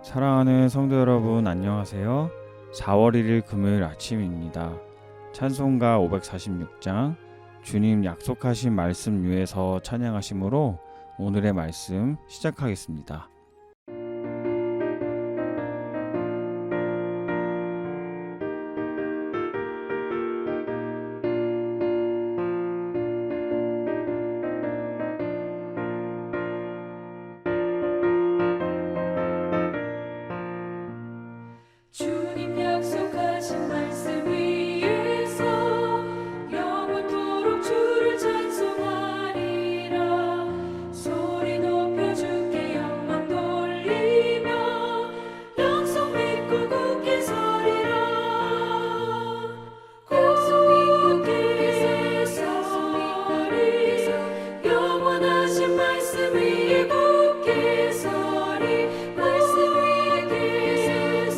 사랑하는 성도 여러분, 안녕하세요. 4월 1일 금요일 아침입니다. 찬송가 546장 주님 약속하신 말씀 위에서 찬양하심으로 오늘의 말씀 시작하겠습니다. 주님 약속하신 말씀 위에서 영원토록 주를 찬송하리라. 소리 높여 주께 영광 돌리며 약속 믿고 굳게 서리라. 굳게 서리 영원하신 말씀 위에 굳게 서리. 말씀 위에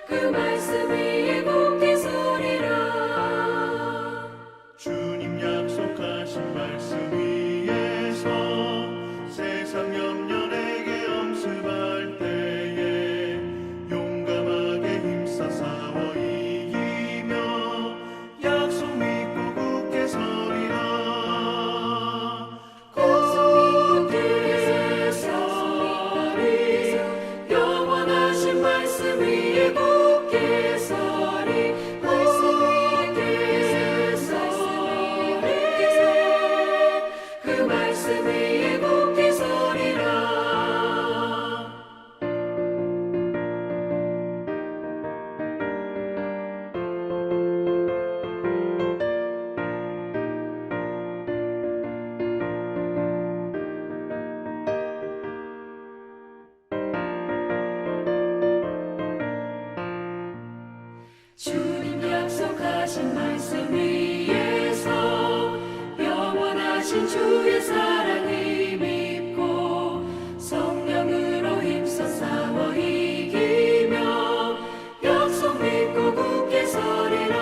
그 말씀 위에 굳게 서리라. 주님 약속하신 말씀 위에서 세상 염려 내게 엄습할 때에 용감하게 힘써 싸워 이기며 약속 믿고 굳게 서리라. 굳게 서리 영원하신 말씀 위에 굳게 서리. 말씀 위에 서리 그 말씀 위에 굳게 서리라. 주님 약속하신 말씀 위에서 영원하신 주의 사랑을 믿고 성령으로 힘써 싸워 이기며 약속 믿고 굳게 서리라.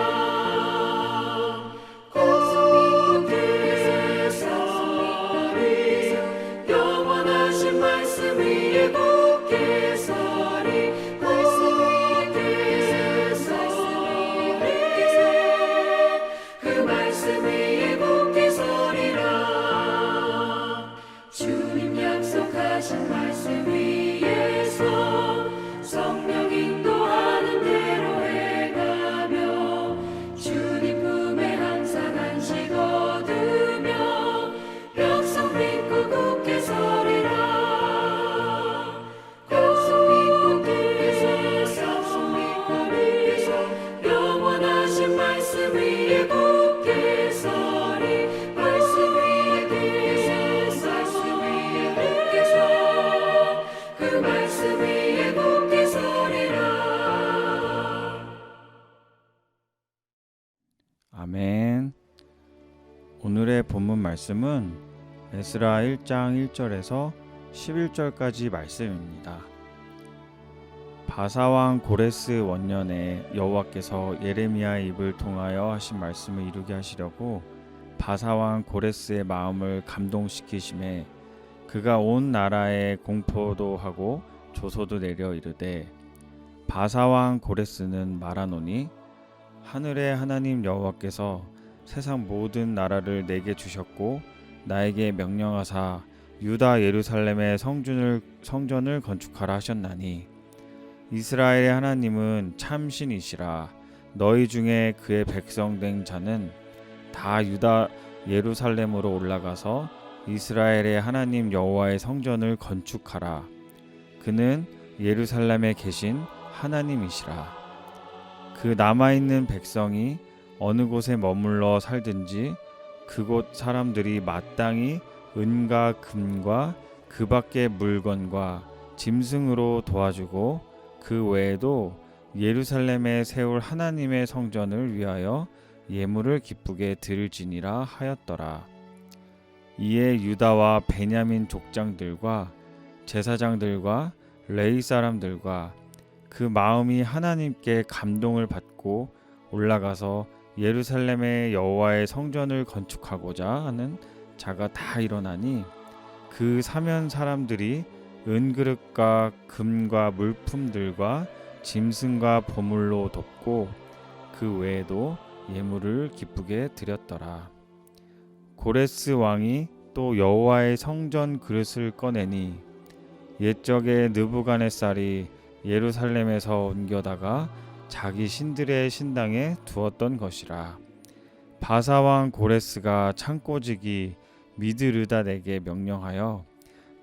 굳게 서리 영원하신 말씀 위에 굳게 서리. 말씀 위에 그 말씀 위에 굳게 서리라. 주님 약속하신 말씀 위에서 성령 인도하는 대로 행하며 주님 품에 항상 안식 얻으며 약속 믿고 굳게 서리라. 약속 믿고 굳게 서리 영원하신 말씀 위에 굳게 서리. 말씀 위에 굳게 서 그 말씀 위에 굳게 서리라. 아멘. 오늘의 본문 말씀은 에스라 1장 1절에서 11절까지 말씀입니다. 바사왕 고레스 원년에 여호와께서 예레미야의 입을 통하여 하신 말씀을 이루게 하시려고 바사왕 고레스의 마음을 감동시키심에 그가 온 나라에 공포도 하고 조소도 내려 이르되 바사왕 고레스는 말하노니 하늘의 하나님 여호와께서 세상 모든 나라를 내게 주셨고 나에게 명령하사 유다 예루살렘의 성전을 건축하라 하셨나니 이스라엘의 하나님은 참신이시라. 너희 중에 그의 백성 된 자는 다 유다 예루살렘으로 올라가서 이스라엘의 하나님 여호와의 성전을 건축하라. 그는 예루살렘에 계신 하나님이시라. 그 남아있는 백성이 어느 곳에 머물러 살든지 그곳 사람들이 마땅히 은과 금과 그 밖의 물건과 짐승으로 도와주고 그 외에도 예루살렘에 세울 하나님의 성전을 위하여 예물을 기쁘게 드릴지니라 하였더라. 이에 유다와 베냐민 족장들과 제사장들과 레위 사람들과 그 마음이 하나님께 감동을 받고 올라가서 예루살렘의 여호와의 성전을 건축하고자 하는 자가 다 일어나니 그 사면 사람들이 은그릇과 금과 물품들과 짐승과 보물로 돕고 그 외에도 예물을 기쁘게 드렸더라. 고레스 왕이 또 여호와의 성전 그릇을 꺼내니 옛적에 느부갓네살이 예루살렘에서 옮겨다가 자기 신들의 신당에 두었던 것이라. 바사왕 고레스가 창고지기 미드르닷에게 명령하여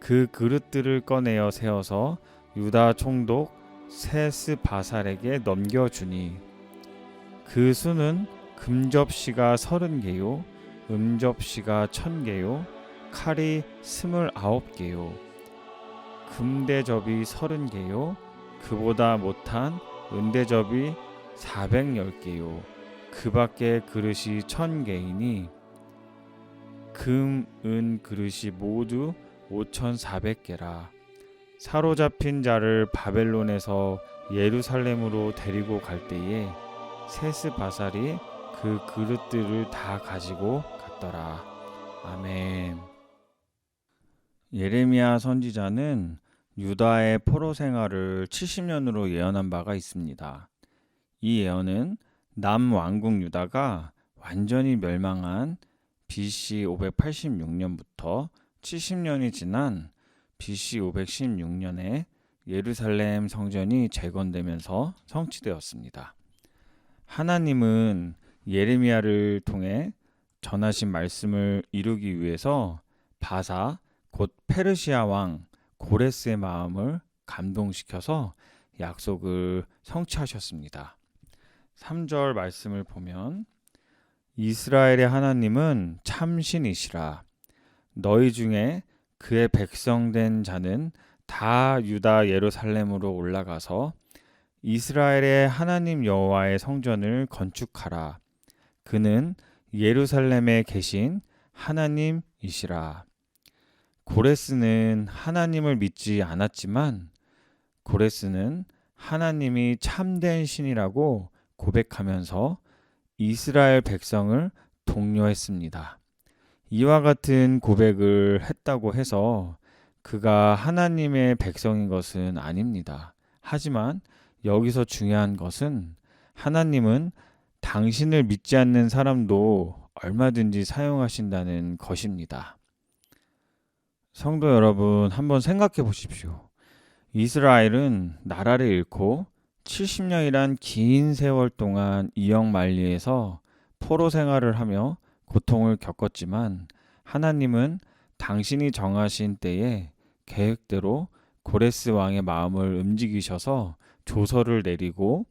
그 그릇들을 꺼내어 세워서 유다 총독 세스바살에게 넘겨주니 그 수는 금접시가 30개요 음접시가 1000개요 칼이 29개요 금대접이 30개요 그보다 못한 은대접이 410개요 그 밖에 그릇이 1000개이니 금, 은 그릇이 모두 5400개라. 사로잡힌 자를 바벨론에서 예루살렘으로 데리고 갈 때에 세스바살이 그 그릇들을 다 가지고 갔더라. 아멘. 예레미야 선지자는 유다의 포로 생활을 70년으로 예언한 바가 있습니다. 이 예언은 남왕국 유다가 완전히 멸망한 BC 586년부터 70년이 지난 BC 516년에 예루살렘 성전이 재건되면서 성취되었습니다. 하나님은 예레미야를 통해 전하신 말씀을 이루기 위해서 바사 곧 페르시아 왕 고레스의 마음을 감동시켜서 약속을 성취하셨습니다. 3절 말씀을 보면 이스라엘의 하나님은 참신이시라. 너희 중에 그의 백성된 자는 다 유다 예루살렘으로 올라가서 이스라엘의 하나님 여호와의 성전을 건축하라. 그는 예루살렘에 계신 하나님이시라. 고레스는 하나님을 믿지 않았지만 고레스는 하나님이 참된 신이라고 고백하면서 이스라엘 백성을 독려했습니다. 이와 같은 고백을 했다고 해서 그가 하나님의 백성인 것은 아닙니다. 하지만 여기서 중요한 것은 하나님은 당신을 믿지 않는 사람도 얼마든지 사용하신다는 것입니다. 성도 여러분, 한번 생각해 보십시오. 이스라엘은 나라를 잃고 70년이란 긴 세월 동안 이역만리에서 포로 생활을 하며 고통을 겪었지만 하나님은 당신이 정하신 때에 계획대로 고레스 왕의 마음을 움직이셔서 조서를 내리고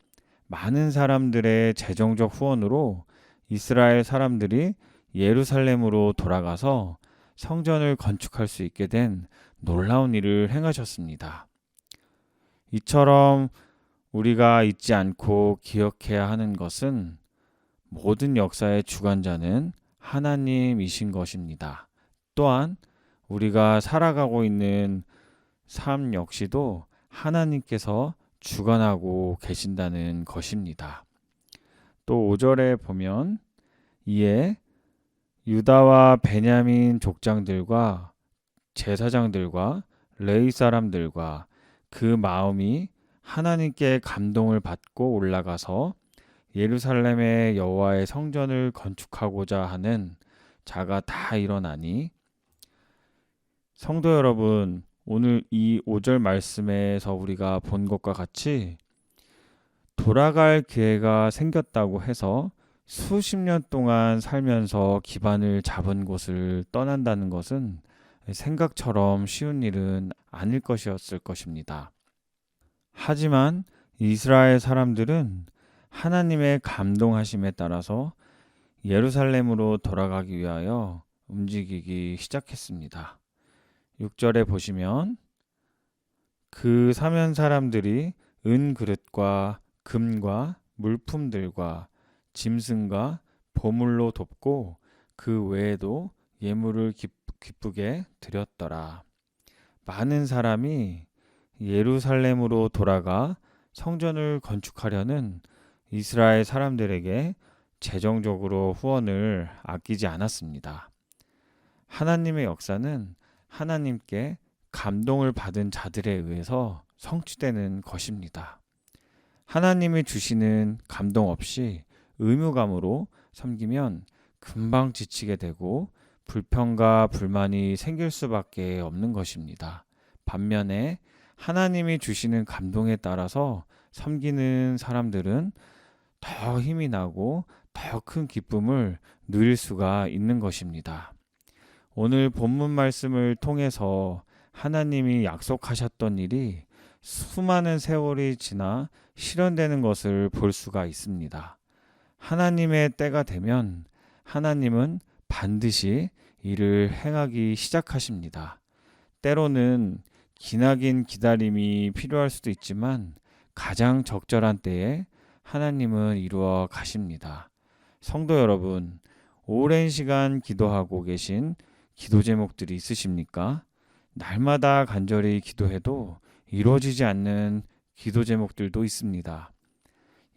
많은 사람들의 재정적 후원으로 이스라엘 사람들이 예루살렘으로 돌아가서 성전을 건축할 수 있게 된 놀라운 일을 행하셨습니다. 이처럼 우리가 잊지 않고 기억해야 하는 것은 모든 역사의 주관자는 하나님이신 것입니다. 또한 우리가 살아가고 있는 삶 역시도 하나님께서 주관하고 계신다는 것입니다. 또 5절에 보면 이에 유다와 베냐민 족장들과 제사장들과 레위 사람들과 그 마음이 하나님께 감동을 받고 올라가서 예루살렘의 여호와의 성전을 건축하고자 하는 자가 다 일어나니 성도 여러분, 오늘 이 5절 말씀에서 우리가 본 것과 같이 돌아갈 기회가 생겼다고 해서 수십 년 동안 살면서 기반을 잡은 곳을 떠난다는 것은 생각처럼 쉬운 일은 아닐 것이었을 것입니다. 하지만 이스라엘 사람들은 하나님의 감동하심에 따라서 예루살렘으로 돌아가기 위하여 움직이기 시작했습니다. 6절에 보시면 그 사면 사람들이 은 그릇과 금과 물품들과 짐승과 보물로 돕고 그 외에도 예물을 기쁘게 드렸더라. 많은 사람이 예루살렘으로 돌아가 성전을 건축하려는 이스라엘 사람들에게 재정적으로 후원을 아끼지 않았습니다. 하나님의 역사는 하나님께 감동을 받은 자들에 의해서 성취되는 것입니다. 하나님이 주시는 감동 없이 의무감으로 섬기면 금방 지치게 되고 불평과 불만이 생길 수밖에 없는 것입니다. 반면에 하나님이 주시는 감동에 따라서 섬기는 사람들은 더 힘이 나고 더 큰 기쁨을 누릴 수가 있는 것입니다. 오늘 본문 말씀을 통해서 하나님이 약속하셨던 일이 수많은 세월이 지나 실현되는 것을 볼 수가 있습니다. 하나님의 때가 되면 하나님은 반드시 이를 행하기 시작하십니다. 때로는 기나긴 기다림이 필요할 수도 있지만 가장 적절한 때에 하나님은 이루어 가십니다. 성도 여러분, 오랜 시간 기도하고 계신 기도 제목들이 있으십니까? 날마다 간절히 기도해도 이루어지지 않는 기도 제목들도 있습니다.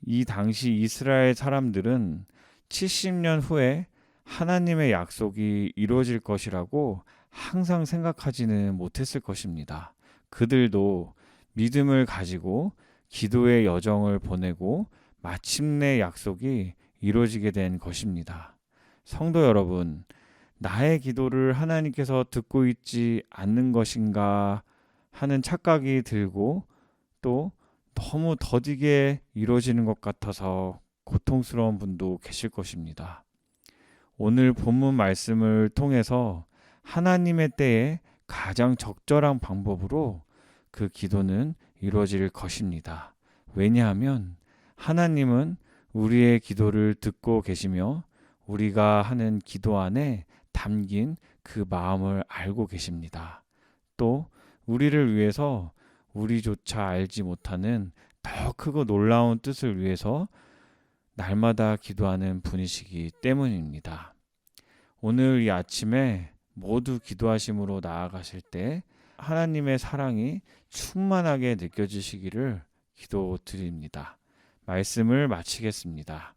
이 당시 이스라엘 사람들은 70년 후에 하나님의 약속이 이루어질 것이라고 항상 생각하지는 못했을 것입니다. 그들도 믿음을 가지고 기도의 여정을 보내고 마침내 약속이 이루어지게 된 것입니다. 성도 여러분, 나의 기도를 하나님께서 듣고 있지 않는 것인가 하는 착각이 들고 또 너무 더디게 이루어지는 것 같아서 고통스러운 분도 계실 것입니다. 오늘 본문 말씀을 통해서 하나님의 때에 가장 적절한 방법으로 그 기도는 이루어질 것입니다. 왜냐하면 하나님은 우리의 기도를 듣고 계시며 우리가 하는 기도 안에 담긴 그 마음을 알고 계십니다. 또 우리를 위해서 우리조차 알지 못하는 더 크고 놀라운 뜻을 위해서 날마다 기도하는 분이시기 때문입니다. 오늘 이 아침에 모두 기도하심으로 나아가실 때 하나님의 사랑이 충만하게 느껴지시기를 기도드립니다. 말씀을 마치겠습니다.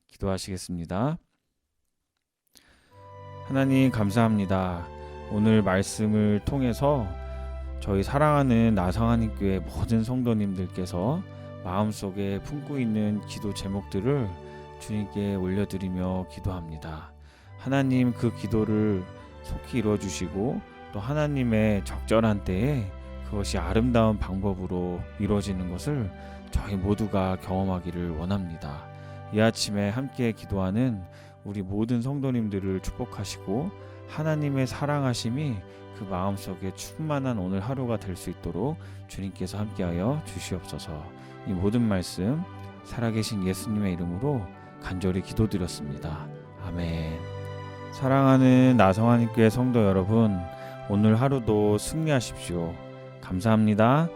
기도하시겠습니다. 하나님 감사합니다. 오늘 말씀을 통해서 저희 사랑하는 나성하님교회 모든 성도님들께서 마음속에 품고 있는 기도 제목들을 주님께 올려드리며 기도합니다. 하나님 그 기도를 속히 이루어주시고 또 하나님의 적절한 때에 그것이 아름다운 방법으로 이루어지는 것을 저희 모두가 경험하기를 원합니다. 이 아침에 함께 기도하는 우리 모든 성도님들을 축복하시고 하나님의 사랑하심이 그 마음속에 충만한 오늘 하루가 될 수 있도록 주님께서 함께하여 주시옵소서. 이 모든 말씀 살아계신 예수님의 이름으로 간절히 기도드렸습니다. 아멘. 사랑하는 나성하님교회 성도 여러분, 오늘 하루도 승리하십시오. 감사합니다.